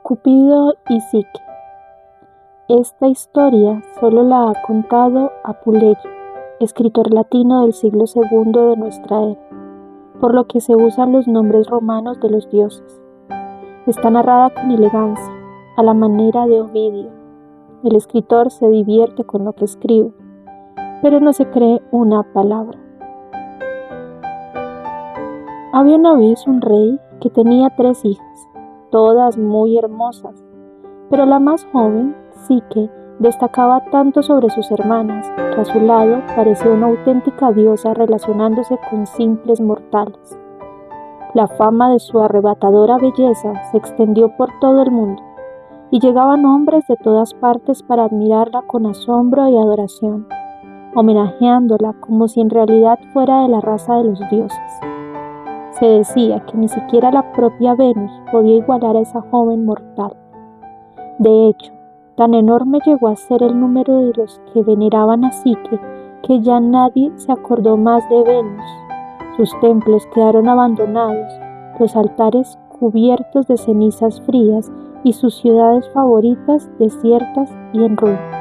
Cupido y Psique. Esta historia solo la ha contado Apuleyo, escritor latino del siglo II de nuestra era, por lo que se usan los nombres romanos de los dioses. Está narrada con elegancia, a la manera de Ovidio. El escritor se divierte con lo que escribe, pero no se cree una palabra. Había una vez un rey que tenía 3 hijas, todas muy hermosas, pero la más joven, Psique, destacaba tanto sobre sus hermanas que a su lado parecía una auténtica diosa relacionándose con simples mortales. La fama de su arrebatadora belleza se extendió por todo el mundo, y llegaban hombres de todas partes para admirarla con asombro y adoración, homenajeándola como si en realidad fuera de la raza de los dioses. Se decía que ni siquiera la propia Venus podía igualar a esa joven mortal. De hecho, tan enorme llegó a ser el número de los que veneraban a Psique que ya nadie se acordó más de Venus. Sus templos quedaron abandonados, los altares cubiertos de cenizas frías y sus ciudades favoritas desiertas y en ruinas.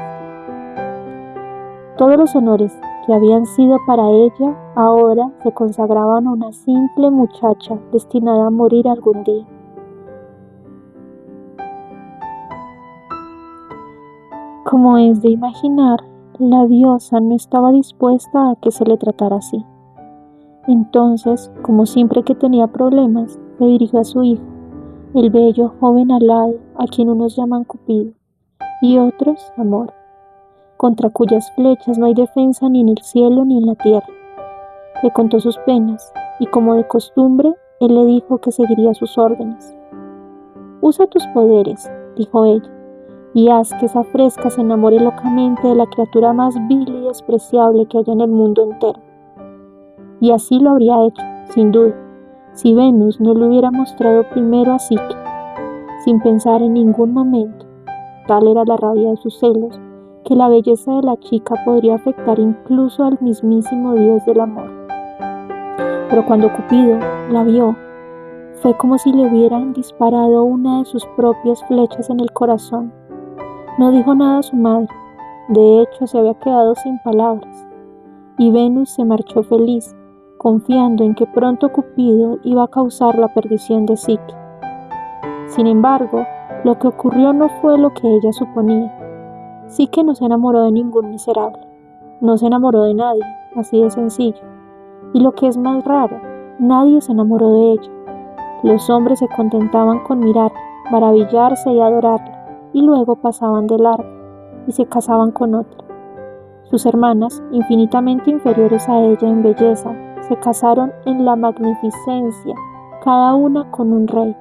Todos los honores que habían sido para ella ahora se consagraban a una simple muchacha destinada a morir algún día. Como es de imaginar, la diosa no estaba dispuesta a que se le tratara así. Entonces, como siempre que tenía problemas, se dirigió a su hijo, el bello joven alado, a quien unos llaman Cupido y otros Amor, contra cuyas flechas no hay defensa ni en el cielo ni en la tierra. Le contó sus penas, y como de costumbre, él le dijo que seguiría sus órdenes. «Usa tus poderes», dijo ella, «y haz que esa fresca se enamore locamente de la criatura más vil y despreciable que haya en el mundo entero». Y así lo habría hecho, sin duda, si Venus no le hubiera mostrado primero a Psique, sin pensar en ningún momento, tal era la rabia de sus celos, que la belleza de la chica podría afectar incluso al mismísimo dios del amor. Pero cuando Cupido la vio, fue como si le hubieran disparado una de sus propias flechas en el corazón. No dijo nada a su madre, de hecho se había quedado sin palabras, y Venus se marchó feliz, confiando en que pronto Cupido iba a causar la perdición de Psique. Sin embargo, lo que ocurrió no fue lo que ella suponía. Psique no se enamoró de ningún miserable, no se enamoró de nadie, así de sencillo. Y lo que es más raro, nadie se enamoró de ella. Los hombres se contentaban con mirarla, maravillarse y adorarla, y luego pasaban de largo y se casaban con otra. Sus hermanas, infinitamente inferiores a ella en belleza, se casaron en la magnificencia, cada una con un rey.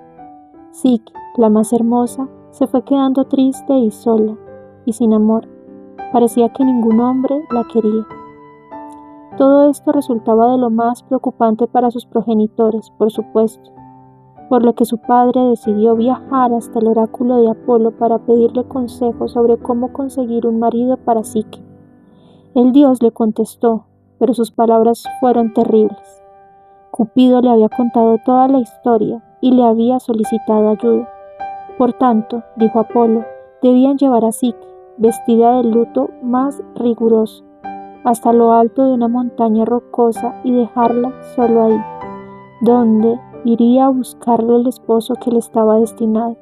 Psique, la más hermosa, se fue quedando triste y sola, y sin amor. Parecía que ningún hombre la quería. Todo esto resultaba de lo más preocupante para sus progenitores, por supuesto, por lo que su padre decidió viajar hasta el oráculo de Apolo para pedirle consejo sobre cómo conseguir un marido para Psique. El dios le contestó, pero sus palabras fueron terribles. Cupido le había contado toda la historia y le había solicitado ayuda. Por tanto, dijo Apolo, debían llevar a Psique, vestida de luto más riguroso, hasta lo alto de una montaña rocosa y dejarla solo ahí, donde iría a buscarle el esposo que le estaba destinado,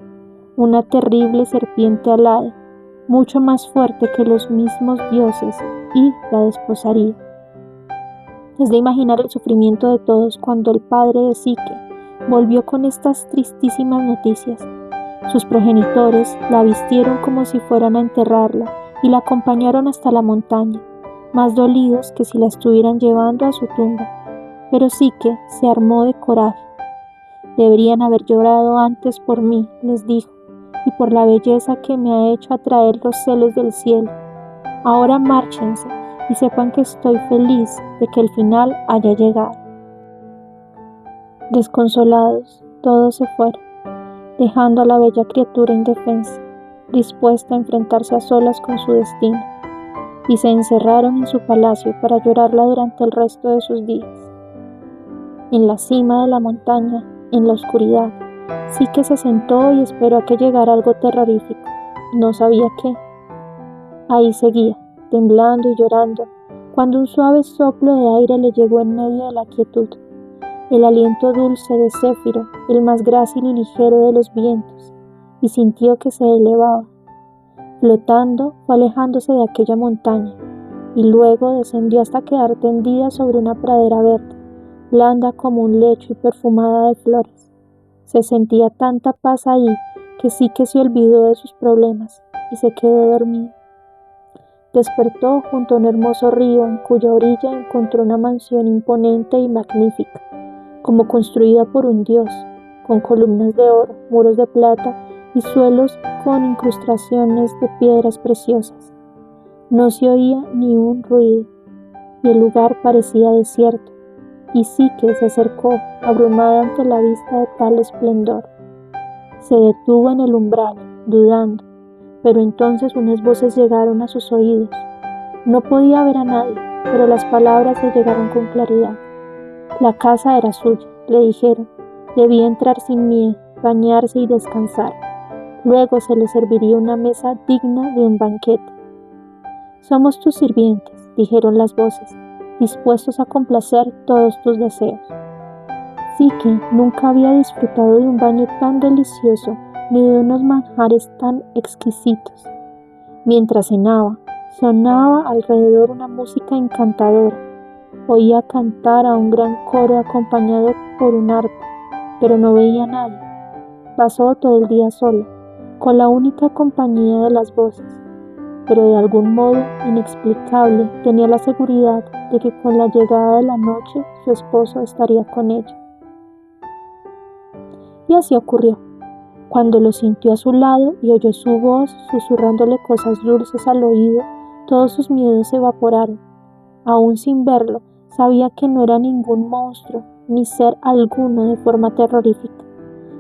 una terrible serpiente alada, mucho más fuerte que los mismos dioses, y la desposaría. Es de imaginar el sufrimiento de todos cuando el padre de Psique volvió con estas tristísimas noticias. Sus progenitores la vistieron como si fueran a enterrarla y la acompañaron hasta la montaña, más dolidos que si la estuvieran llevando a su tumba. Pero Psique se armó de coraje. «Deberían haber llorado antes por mí», les dijo, «y por la belleza que me ha hecho atraer los celos del cielo. Ahora márchense y sepan que estoy feliz de que el final haya llegado». Desconsolados, todos se fueron, dejando a la bella criatura indefensa, dispuesta a enfrentarse a solas con su destino, y se encerraron en su palacio para llorarla durante el resto de sus días. En la cima de la montaña, en la oscuridad, Sí que se sentó y esperó a que llegara algo terrorífico. No sabía qué. Ahí seguía, temblando y llorando, cuando un suave soplo de aire le llegó en medio de la quietud. El aliento dulce de Céfiro, el más grácil y ligero de los vientos, y sintió que se elevaba. Flotando, fue alejándose de aquella montaña, y luego descendió hasta quedar tendida sobre una pradera verde, blanda como un lecho y perfumada de flores. Se sentía tanta paz ahí que sí que se olvidó de sus problemas y se quedó dormida. Despertó junto a un hermoso río en cuya orilla encontró una mansión imponente y magnífica, como construida por un dios, con columnas de oro, muros de plata y suelos con incrustaciones de piedras preciosas. No se oía ni un ruido, y el lugar parecía desierto, y Psique se acercó, abrumada ante la vista de tal esplendor. Se detuvo en el umbral, dudando, pero entonces unas voces llegaron a sus oídos. No podía ver a nadie, pero las palabras le llegaron con claridad. La casa era suya, le dijeron. Debía entrar sin miedo, bañarse y descansar. Luego se le serviría una mesa digna de un banquete. Somos tus sirvientes, dijeron las voces, dispuestos a complacer todos tus deseos. Psique nunca había disfrutado de un baño tan delicioso ni de unos manjares tan exquisitos. Mientras cenaba, sonaba alrededor una música encantadora. Oía cantar a un gran coro acompañado por un arpa, pero no veía a nadie. Pasó todo el día sola, con la única compañía de las voces, pero de algún modo inexplicable tenía la seguridad de que con la llegada de la noche su esposo estaría con ella. Y así ocurrió. Cuando lo sintió a su lado y oyó su voz susurrándole cosas dulces al oído, todos sus miedos se evaporaron. Aún sin verlo, sabía que no era ningún monstruo ni ser alguno de forma terrorífica,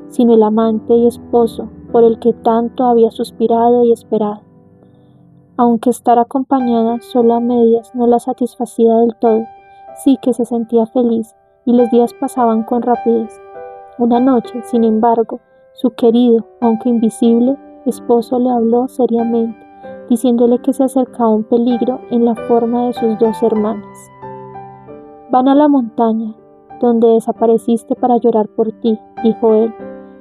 sino el amante y esposo por el que tanto había suspirado y esperado. Aunque estar acompañada solo a medias no la satisfacía del todo, sí que se sentía feliz y los días pasaban con rapidez. Una noche, sin embargo, su querido, aunque invisible, esposo le habló seriamente, diciéndole que se acercaba un peligro en la forma de sus dos hermanas. Van a la montaña, donde desapareciste para llorar por ti, dijo él,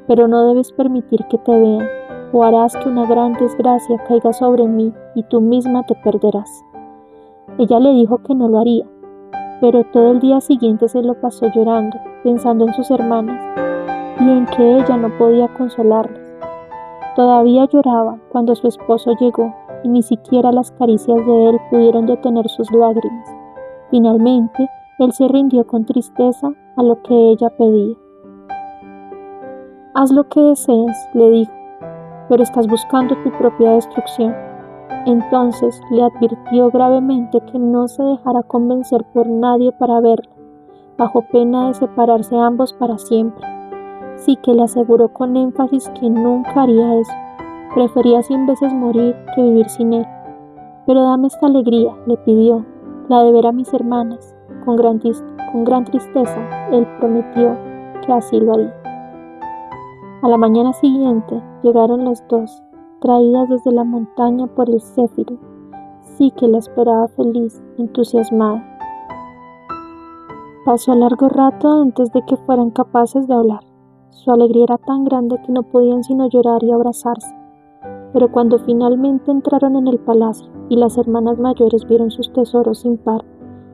pero no debes permitir que te vean, o harás que una gran desgracia caiga sobre mí y tú misma te perderás. Ella le dijo que no lo haría, pero todo el día siguiente se lo pasó llorando, pensando en sus hermanas y en que ella no podía consolarlas. Todavía lloraba cuando su esposo llegó y ni siquiera las caricias de él pudieron detener sus lágrimas. Finalmente, él se rindió con tristeza a lo que ella pedía. Haz lo que desees, le dijo, pero estás buscando tu propia destrucción. Entonces le advirtió gravemente que no se dejara convencer por nadie para verla, bajo pena de separarse ambos para siempre. Sí que le aseguró con énfasis que nunca haría eso. Prefería 100 veces morir que vivir sin él. Pero dame esta alegría, le pidió, la de ver a mis hermanas. Con gran tristeza, él prometió que así lo haría. A la mañana siguiente llegaron las dos, traídas desde la montaña por el Céfiro. Sí que la esperaba feliz, entusiasmada. Pasó largo rato antes de que fueran capaces de hablar. Su alegría era tan grande que no podían sino llorar y abrazarse. Pero cuando finalmente entraron en el palacio y las hermanas mayores vieron sus tesoros sin par,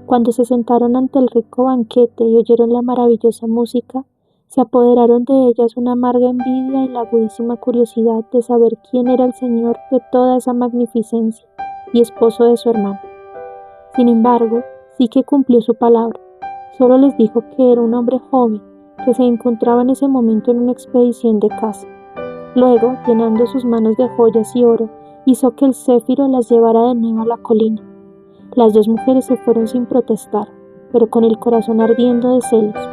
cuando se sentaron ante el rico banquete y oyeron la maravillosa música, se apoderaron de ellas una amarga envidia y la agudísima curiosidad de saber quién era el señor de toda esa magnificencia y esposo de su hermana. Sin embargo, sí que cumplió su palabra. Solo les dijo que era un hombre joven que se encontraba en ese momento en una expedición de caza. Luego, llenando sus manos de joyas y oro, hizo que el Céfiro las llevara de nuevo a la colina. Las dos mujeres se fueron sin protestar, pero con el corazón ardiendo de celos.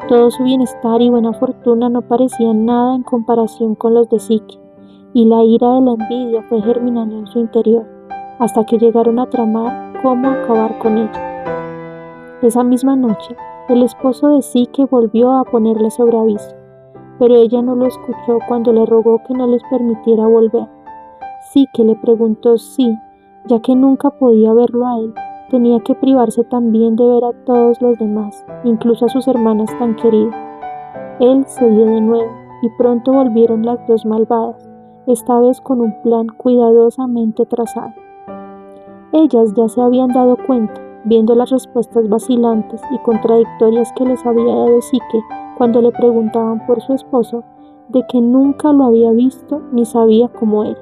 Todo su bienestar y buena fortuna no parecían nada en comparación con los de Psique, y la ira de la envidia fue germinando en su interior, hasta que llegaron a tramar cómo acabar con ella. Esa misma noche, el esposo de Psique volvió a ponerle sobre aviso. pero ella no lo escuchó cuando le rogó que no les permitiera volver. Sí que le preguntó si, ya que nunca podía verlo a él, tenía que privarse también de ver a todos los demás, incluso a sus hermanas tan queridas. Él cedió de nuevo, y pronto volvieron las dos malvadas, esta vez con un plan cuidadosamente trazado. Ellas ya se habían dado cuenta, viendo las respuestas vacilantes y contradictorias que les había dado Psique cuando le preguntaban por su esposo, de que nunca lo había visto ni sabía cómo era.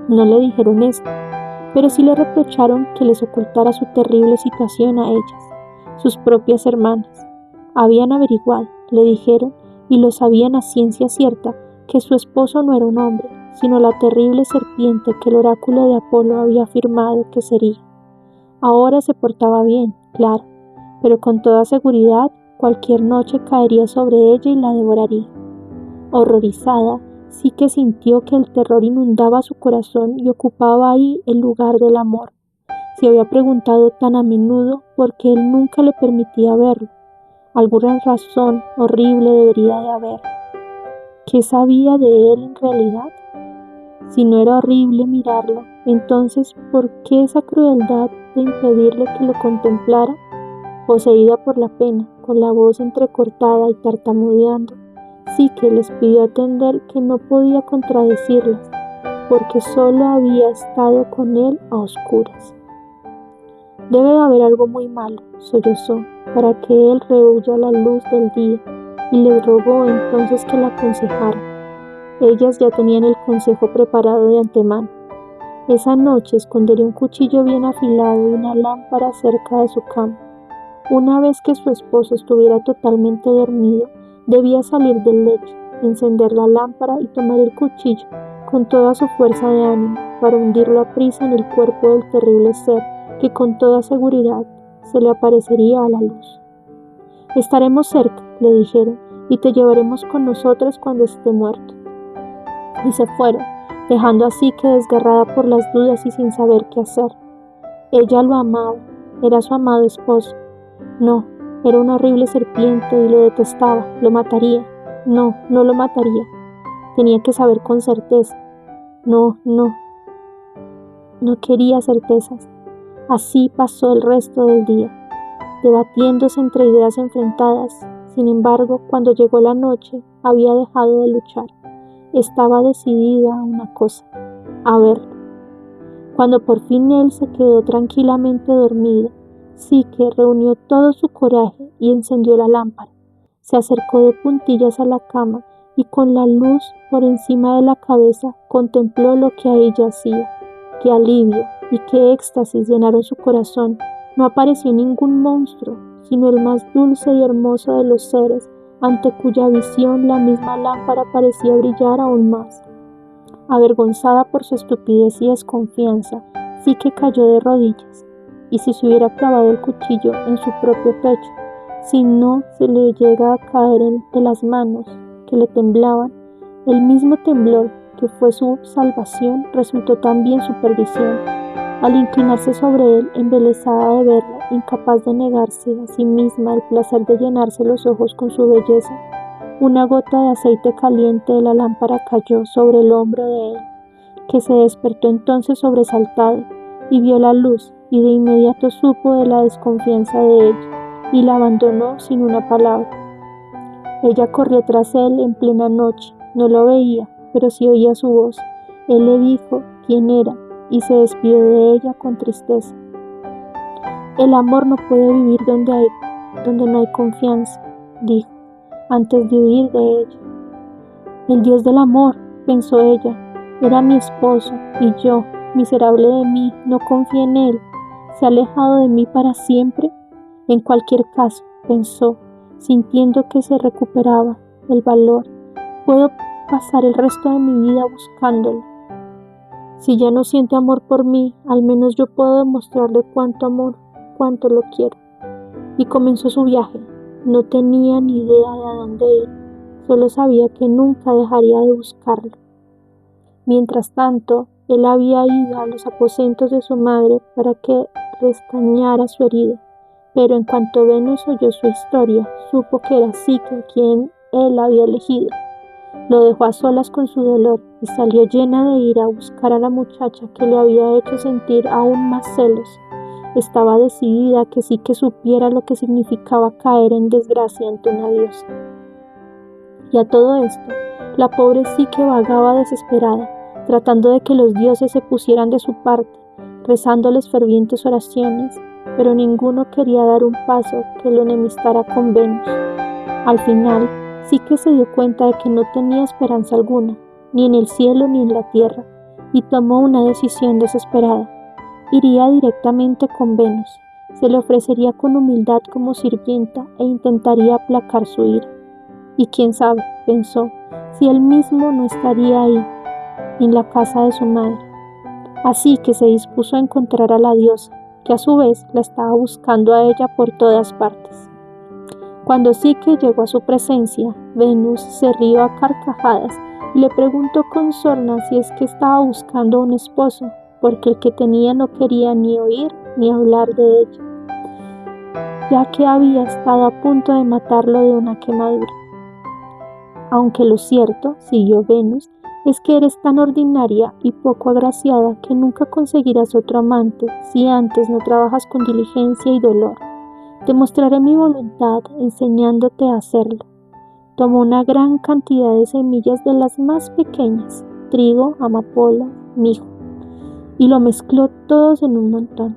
No le dijeron esto, pero sí le reprocharon que les ocultara su terrible situación a ellas, sus propias hermanas. Habían averiguado, le dijeron, y lo sabían a ciencia cierta, que su esposo no era un hombre, sino la terrible serpiente que el oráculo de Apolo había afirmado que sería. Ahora se portaba bien, claro, pero con toda seguridad cualquier noche caería sobre ella y la devoraría. Horrorizada, sí que sintió que el terror inundaba su corazón y ocupaba ahí el lugar del amor. Se había preguntado tan a menudo por qué él nunca le permitía verlo. Alguna razón horrible debería de haber. ¿Qué sabía de él en realidad? Si no era horrible mirarlo, entonces ¿por qué esa crueldad de impedirle que lo contemplara? Poseída por la pena, con la voz entrecortada y tartamudeando, sí que les pidió atender que no podía contradecirlas, porque solo había estado con él a oscuras. Debe de haber algo muy malo, sollozó, para que él rehuya la luz del día, y les rogó entonces que la aconsejaran. Ellas ya tenían el consejo preparado de antemano. Esa noche escondería un cuchillo bien afilado y una lámpara cerca de su cama. Una vez que su esposo estuviera totalmente dormido, debía salir del lecho, encender la lámpara y tomar el cuchillo con toda su fuerza de ánimo para hundirlo a prisa en el cuerpo del terrible ser que con toda seguridad se le aparecería a la luz. «Estaremos cerca», le dijeron, «y te llevaremos con nosotras cuando esté muerto». Y se fueron, dejando así que desgarrada por las dudas y sin saber qué hacer. Ella lo amaba, era su amado esposo. No, era una horrible serpiente y lo detestaba, lo mataría. No, no lo mataría. Tenía que saber con certeza. No quería certezas. Así pasó el resto del día, debatiéndose entre ideas enfrentadas. Sin embargo, cuando llegó la noche, había dejado de luchar. Estaba decidida a una cosa, a verlo. Cuando por fin él se quedó tranquilamente dormido, Psique reunió todo su coraje y encendió la lámpara. Se acercó de puntillas a la cama y con la luz por encima de la cabeza contempló lo que ahí yacía. Qué alivio y qué éxtasis llenaron su corazón. No apareció ningún monstruo, sino el más dulce y hermoso de los seres, ante cuya visión la misma lámpara parecía brillar aún más. Avergonzada por su estupidez y desconfianza, Psique cayó de rodillas, y si se hubiera clavado el cuchillo en su propio pecho, si no se le llega a caer de las manos que le temblaban, el mismo temblor que fue su salvación resultó también su perdición. Al inclinarse sobre él, embelesada de verlo, incapaz de negarse a sí misma el placer de llenarse los ojos con su belleza, una gota de aceite caliente de la lámpara cayó sobre el hombro de él, que se despertó entonces sobresaltado y vio la luz, y de inmediato supo de la desconfianza de ella, y la abandonó sin una palabra. Ella corrió tras él en plena noche, no lo veía, pero sí oía su voz. Él le dijo quién era, y se despidió de ella con tristeza. El amor no puede vivir donde no hay confianza, dijo, antes de huir de ella. El Dios del amor, pensó ella, era mi esposo, y yo, miserable de mí, no confié en él. ¿Se ha alejado de mí para siempre? En cualquier caso, pensó, sintiendo que se recuperaba el valor, puedo pasar el resto de mi vida buscándolo. Si ya no siente amor por mí, al menos yo puedo demostrarle cuánto amor, cuánto lo quiero. Y comenzó su viaje. No tenía ni idea de a dónde ir, solo sabía que nunca dejaría de buscarlo. Mientras tanto, él había ido a los aposentos de su madre para que restañara su herida, pero en cuanto Venus oyó su historia, supo que era Psique quien él había elegido. Lo dejó a solas con su dolor y salió llena de ira a buscar a la muchacha que le había hecho sentir aún más celos. Estaba decidida a que sí que supiera lo que significaba caer en desgracia ante una diosa. Y a todo esto, la pobre Psique vagaba desesperada, tratando de que los dioses se pusieran de su parte, rezándoles fervientes oraciones, pero ninguno quería dar un paso que lo enemistara con Venus. Al final, Psique se dio cuenta de que no tenía esperanza alguna, ni en el cielo ni en la tierra, y tomó una decisión desesperada. Iría directamente con Venus, se le ofrecería con humildad como sirvienta e intentaría aplacar su ira. Y quién sabe, pensó, si él mismo no estaría ahí, en la casa de su madre. Así que se dispuso a encontrar a la diosa, que a su vez la estaba buscando a ella por todas partes. Cuando Psique llegó a su presencia, Venus se rió a carcajadas y le preguntó con sorna si es que estaba buscando un esposo, porque el que tenía no quería ni oír ni hablar de ella, ya que había estado a punto de matarlo de una quemadura. Aunque lo cierto, siguió Venus, es que eres tan ordinaria y poco agraciada que nunca conseguirás otro amante si antes no trabajas con diligencia y dolor. Te mostraré mi voluntad enseñándote a hacerlo. Tomó una gran cantidad de semillas de las más pequeñas, trigo, amapola, mijo, y lo mezcló todos en un montón.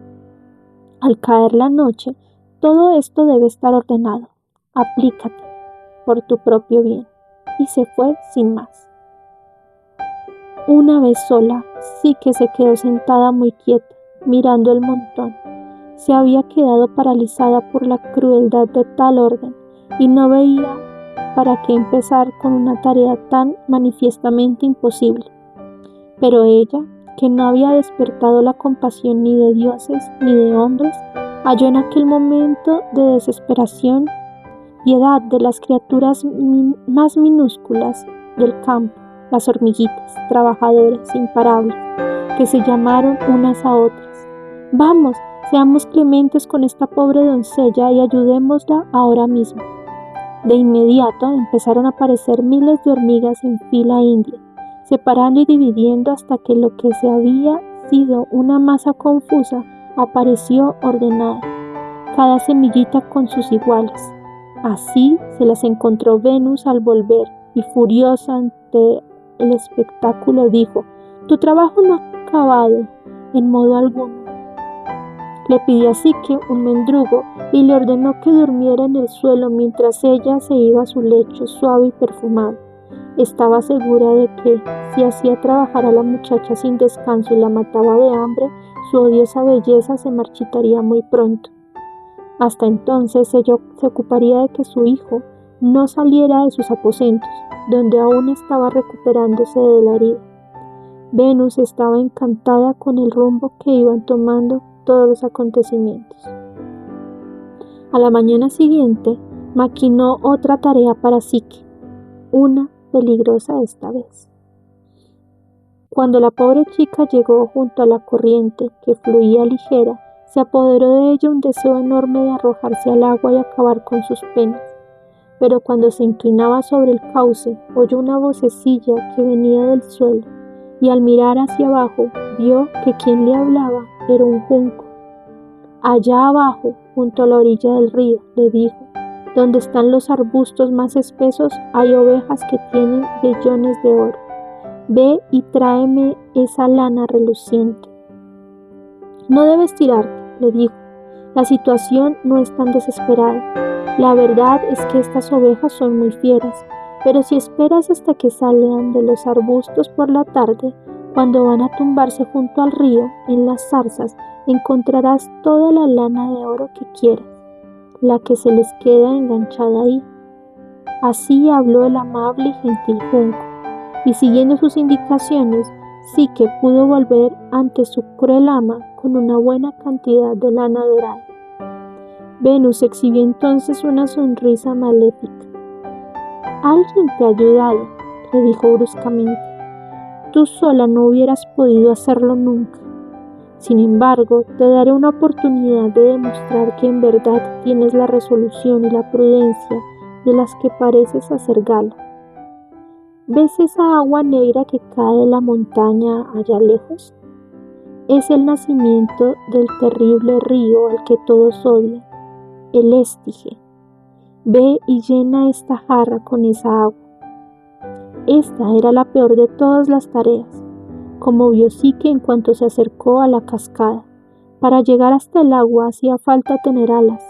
Al caer la noche, todo esto debe estar ordenado. Aplícate por tu propio bien. Y se fue sin más. Una vez sola, Psique se quedó sentada muy quieta, mirando el montón. Se había quedado paralizada por la crueldad de tal orden y no veía para qué empezar con una tarea tan manifiestamente imposible. Pero ella, que no había despertado la compasión ni de dioses ni de hombres, halló en aquel momento de desesperación piedad de las criaturas más minúsculas del campo, las hormiguitas, trabajadoras imparables, que se llamaron unas a otras. Vamos, seamos clementes con esta pobre doncella y ayudémosla ahora mismo. De inmediato empezaron a aparecer miles de hormigas en fila india, separando y dividiendo hasta que lo que se había sido una masa confusa apareció ordenada, cada semillita con sus iguales. Así se las encontró Venus al volver y furiosa ante el espectáculo dijo: «Tu trabajo no ha acabado en modo alguno». Le pidió a Psique un mendrugo y le ordenó que durmiera en el suelo mientras ella se iba a su lecho suave y perfumado. Estaba segura de que, si hacía trabajar a la muchacha sin descanso y la mataba de hambre, su odiosa belleza se marchitaría muy pronto. Hasta entonces ella se ocuparía de que su hijo no saliera de sus aposentos, donde aún estaba recuperándose de la herida. Venus estaba encantada con el rumbo que iban tomando todos los acontecimientos. A la mañana siguiente, maquinó otra tarea para Psique, una peligrosa esta vez. Cuando la pobre chica llegó junto a la corriente que fluía ligera, se apoderó de ella un deseo enorme de arrojarse al agua y acabar con sus penas. Pero cuando se inclinaba sobre el cauce, oyó una vocecilla que venía del suelo, y al mirar hacia abajo, vio que quien le hablaba era un junco. «Allá abajo, junto a la orilla del río», le dijo, «donde están los arbustos más espesos, hay ovejas que tienen vellones de oro. Ve y tráeme esa lana reluciente». «No debes tirarte», le dijo, «la situación no es tan desesperada. La verdad es que estas ovejas son muy fieras, pero si esperas hasta que salgan de los arbustos por la tarde, cuando van a tumbarse junto al río, en las zarzas, encontrarás toda la lana de oro que quieras, la que se les queda enganchada ahí». Así habló el amable y gentil junco, y siguiendo sus indicaciones, Psique pudo volver ante su cruel ama con una buena cantidad de lana dorada. Venus exhibió entonces una sonrisa maléfica. «Alguien te ha ayudado», le dijo bruscamente. «Tú sola no hubieras podido hacerlo nunca. Sin embargo, te daré una oportunidad de demostrar que en verdad tienes la resolución y la prudencia de las que pareces hacer gala. ¿Ves esa agua negra que cae de la montaña allá lejos? Es el nacimiento del terrible río al que todos odian, el Estige. Ve y llena esta jarra con esa agua. Esta era la peor de todas las tareas, como vio Psique en cuanto se acercó a la cascada. Para llegar hasta el agua hacía falta tener alas.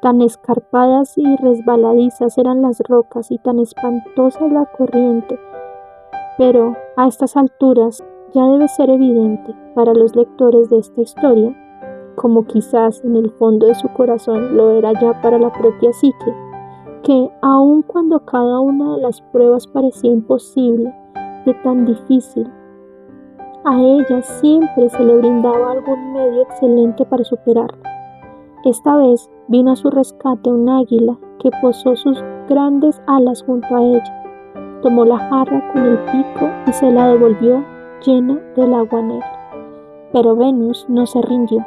Tan escarpadas y resbaladizas eran las rocas y tan espantosa la corriente. Pero a estas alturas ya debe ser evidente para los lectores de esta historia, como quizás en el fondo de su corazón lo era ya para la propia Psique, que aun cuando cada una de las pruebas parecía imposible, de tan difícil, a ella siempre se le brindaba algún medio excelente para superarlo. Esta vez vino a su rescate un águila que posó sus grandes alas junto a ella, tomó la jarra con el pico y se la devolvió llena del agua negra. Pero Venus no se rindió.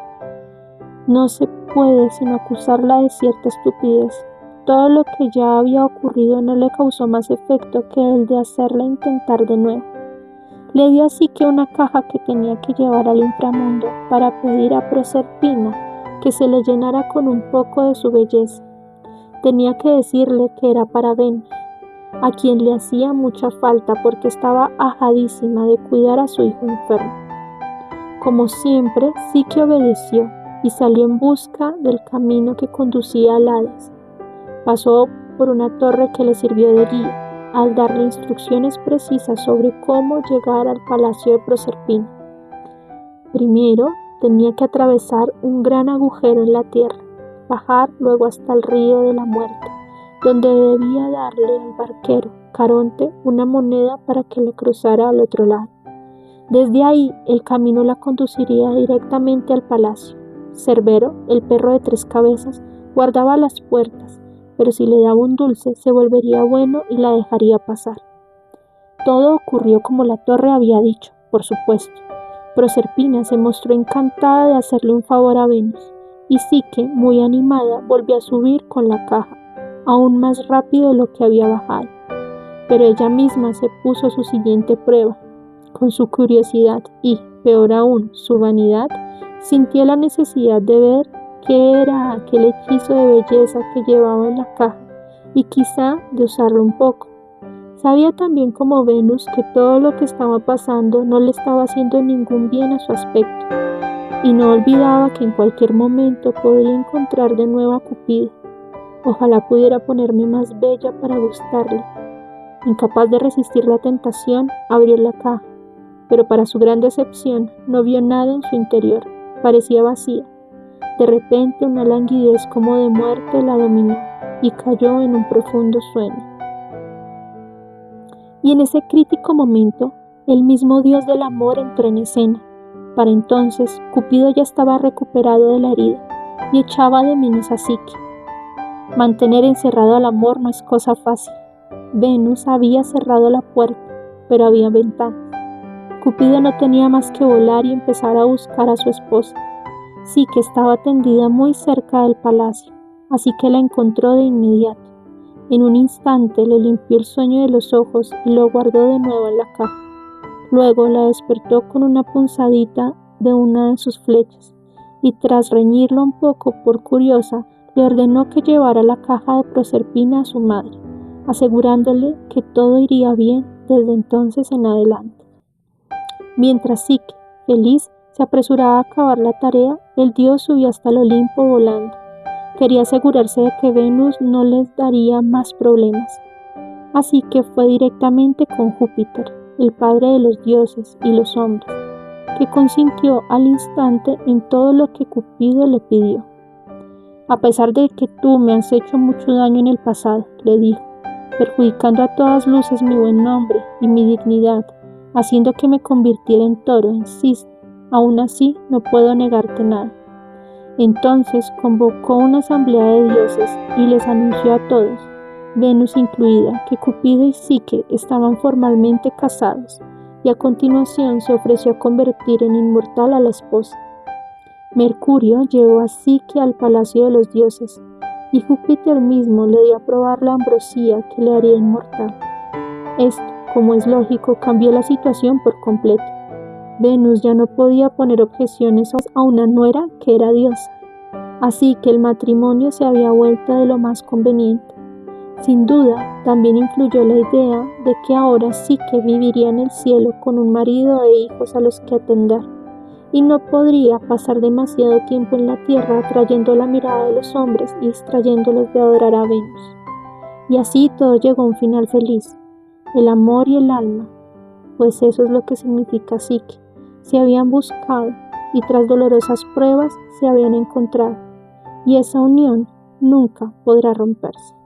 No se puede sino acusarla de cierta estupidez. Todo lo que ya había ocurrido no le causó más efecto que el de hacerla intentar de nuevo. Le dio así que una caja que tenía que llevar al inframundo para pedir a Proserpina que se le llenara con un poco de su belleza. Tenía que decirle que era para Venus, a quien le hacía mucha falta porque estaba ajadísima de cuidar a su hijo enfermo. Como siempre, Psique obedeció y salió en busca del camino que conducía al Hades. Pasó por una torre que le sirvió de guía, al darle instrucciones precisas sobre cómo llegar al palacio de Proserpina. Primero tenía que atravesar un gran agujero en la tierra, bajar luego hasta el río de la muerte, donde debía darle al barquero Caronte una moneda para que lo cruzara al otro lado. Desde ahí el camino la conduciría directamente al palacio. Cerbero, el perro de 3 cabezas, guardaba las puertas, pero si le daba un dulce se volvería bueno y la dejaría pasar. Todo ocurrió como la torre había dicho, por supuesto. Proserpina se mostró encantada de hacerle un favor a Venus, y Psique, muy animada, volvió a subir con la caja, aún más rápido de lo que había bajado. Pero ella misma se puso su siguiente prueba. Con su curiosidad y, peor aún, su vanidad, sintió la necesidad de ver qué era aquel hechizo de belleza que llevaba en la caja y quizá de usarlo un poco. Sabía también como Venus que todo lo que estaba pasando no le estaba haciendo ningún bien a su aspecto, y no olvidaba que en cualquier momento podría encontrar de nuevo a Cupido. Ojalá pudiera ponerme más bella para gustarle. Incapaz de resistir la tentación, abrió la caja, pero para su gran decepción no vio nada en su interior. Parecía vacía. De repente una languidez como de muerte la dominó y cayó en un profundo sueño. Y en ese crítico momento, el mismo dios del amor entró en escena. Para entonces, Cupido ya estaba recuperado de la herida y echaba de menos a Psique. Mantener encerrado al amor no es cosa fácil. Venus había cerrado la puerta, pero había ventanas. Cupido no tenía más que volar y empezar a buscar a su esposa. Psique estaba tendida muy cerca del palacio, así que la encontró de inmediato. En un instante le limpió el sueño de los ojos y lo guardó de nuevo en la caja. Luego la despertó con una punzadita de una de sus flechas, y tras reñirlo un poco por curiosa, le ordenó que llevara la caja de Proserpina a su madre, asegurándole que todo iría bien desde entonces en adelante. Mientras Psique, feliz, se apresuraba a acabar la tarea, el dios subió hasta el Olimpo volando. Quería asegurarse de que Venus no les daría más problemas. Así que fue directamente con Júpiter, el padre de los dioses y los hombres, que consintió al instante en todo lo que Cupido le pidió. A pesar de que tú me has hecho mucho daño en el pasado, le dijo, perjudicando a todas luces mi buen nombre y mi dignidad, haciendo que me convirtiera en toro, en cisne, aún así no puedo negarte nada. Entonces convocó una asamblea de dioses y les anunció a todos, Venus incluida, que Cupido y Psique estaban formalmente casados, y a continuación se ofreció a convertir en inmortal a la esposa. Mercurio llevó a Psique al palacio de los dioses, y Júpiter mismo le dio a probar la ambrosía que le haría inmortal. Esto, como es lógico, cambió la situación por completo. Venus ya no podía poner objeciones a una nuera que era diosa, así que el matrimonio se había vuelto de lo más conveniente. Sin duda, también influyó la idea de que ahora sí que viviría en el cielo con un marido e hijos a los que atender, y no podría pasar demasiado tiempo en la tierra atrayendo la mirada de los hombres y distrayéndolos de adorar a Venus. Y así todo llegó a un final feliz, el amor y el alma, pues eso es lo que significa psique. Se habían buscado y tras dolorosas pruebas se habían encontrado, y esa unión nunca podrá romperse.